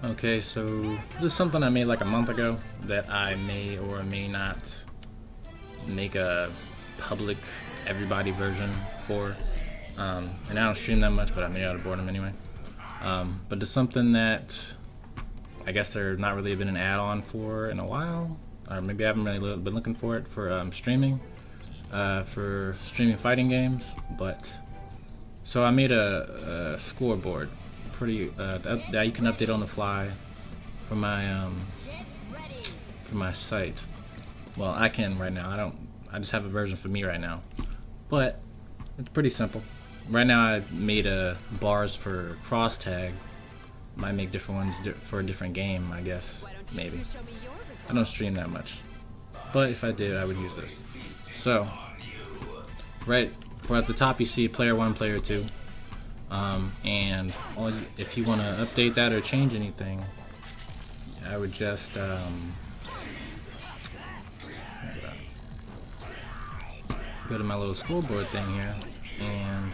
Okay, so this is something I made like a month ago that I may or may not make a public everybody version for. And I don't stream that much, but I made it out of boredom anyway. But it's something that I guess there's not really been an add-on for in a while, or maybe I haven't really been looking for it for streaming fighting games. But so I made a scoreboard, pretty that you can update on the fly for my site. Well, I can right now. I just have a version for me right now, but it's pretty simple. Right now I made bars for cross tag. Might make different ones for a different game, I guess. Maybe. I don't stream that much, but if I did, I would use this. So right at the top you see player 1, player 2, and if you want to update that or change anything, I would just go to my little scoreboard thing here and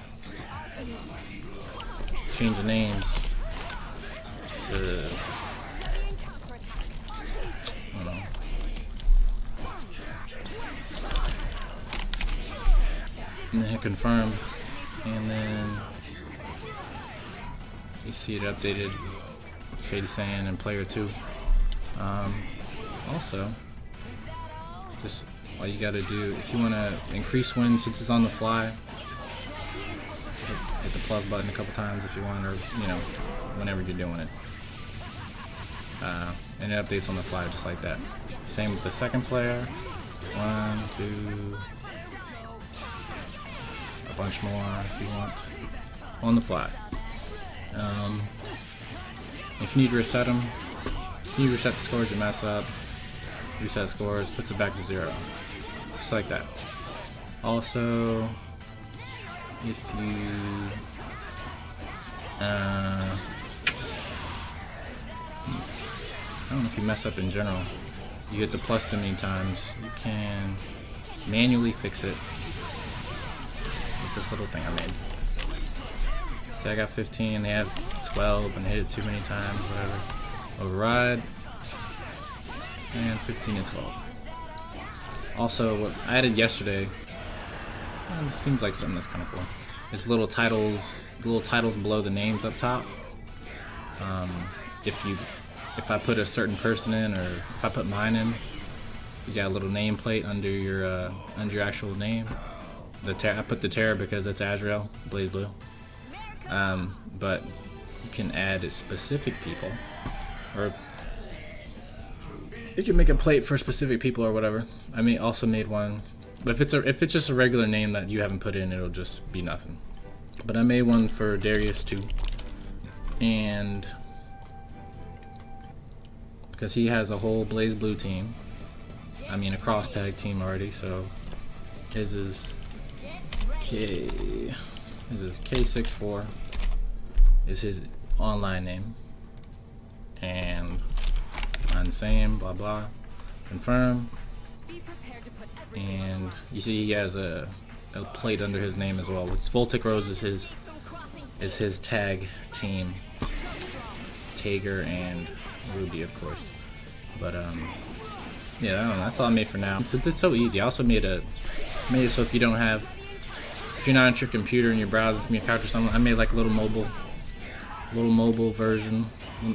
change the names to, I don't know, and then hit confirm, and then you see it updated, Shady Sand and player 2. Also, just all you gotta do, if you want to increase wins since it's on the fly, hit the plus button a couple times if you want, or whenever you're doing it. And it updates on the fly just like that. Same with the second player. 1, 2, a bunch more if you want, on the fly. If you need to reset them, if you reset the scores, you mess up. Reset scores, puts it back to 0. Just like that. Also, if you I don't know if you mess up in general, you hit the plus too many times, you can manually fix it with this little thing I made. See, I got 15, they have 12, and hit it too many times, whatever. Override, and 15 and 12. Also, what I added yesterday, it seems like something that's kind of cool, is little titles below the names up top. If I put a certain person in, or if I put mine in, you got a little nameplate under your actual name. I put the Terror because it's Azrael, Blaze Blue. But you can add specific people, or you can make a plate for specific people or whatever. I also made one, but if it's just a regular name that you haven't put in, it'll just be nothing. But I made one for Darius too, and because he has a whole Blaze Blue team, a cross tag team already, so his is K64 is his online name, and mine's the same, blah blah, confirm, and you see he has a plate under his name as well, which Voltic Rose is his tag team, Tager and Ruby, of course. But yeah, I don't know, that's all I made for now. Since it's so easy, I also made it so if you're not at your computer and you're browsing from your couch or something, I made like a little mobile version,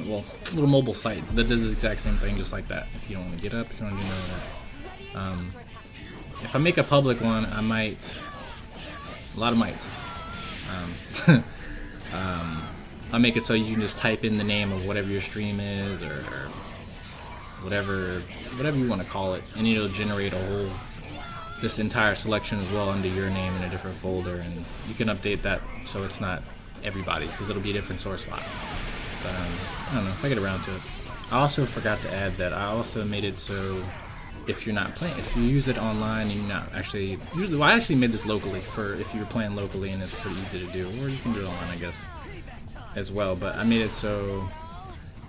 well, a little mobile site that does the exact same thing, just like that. If you don't want to get up, if you don't want to do none of that. If I make a public one, I might, a lot of mites. I'll make it so you can just type in the name of whatever your stream is, or whatever you want to call it, and it'll generate this entire selection as well under your name in a different folder, and you can update that so it's not everybody's, because it'll be a different source file. But I don't know if I get around to it. I also forgot to add that I also made it so if you're not playing, if you use it online and you're not actually, I actually made this locally for if you're playing locally, and it's pretty easy to do, or you can do it online, I guess, as well. But I made it so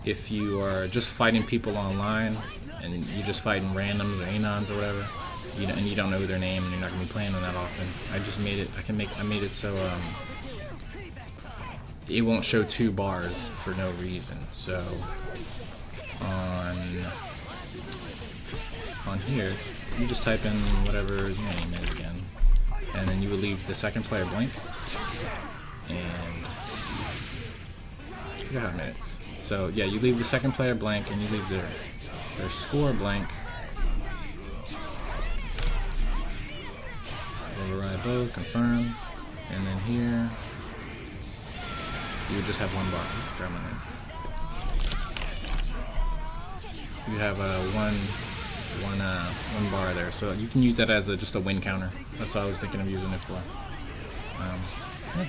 if you are just fighting people online and you're just fighting randoms or anons or whatever, and you don't know their name and you're not gonna be playing them that often, I made it so it won't show 2 bars for no reason. So on here, you just type in whatever his name is again, and then you would leave the second player blank, and I forgot how many. So yeah, you leave the second player blank, and you leave their score blank. Override both, confirm, and then here you would just have 1 bar. Grab my name. You have one bar there, so you can use that as just a win counter. That's what I was thinking of using it for. Yeah.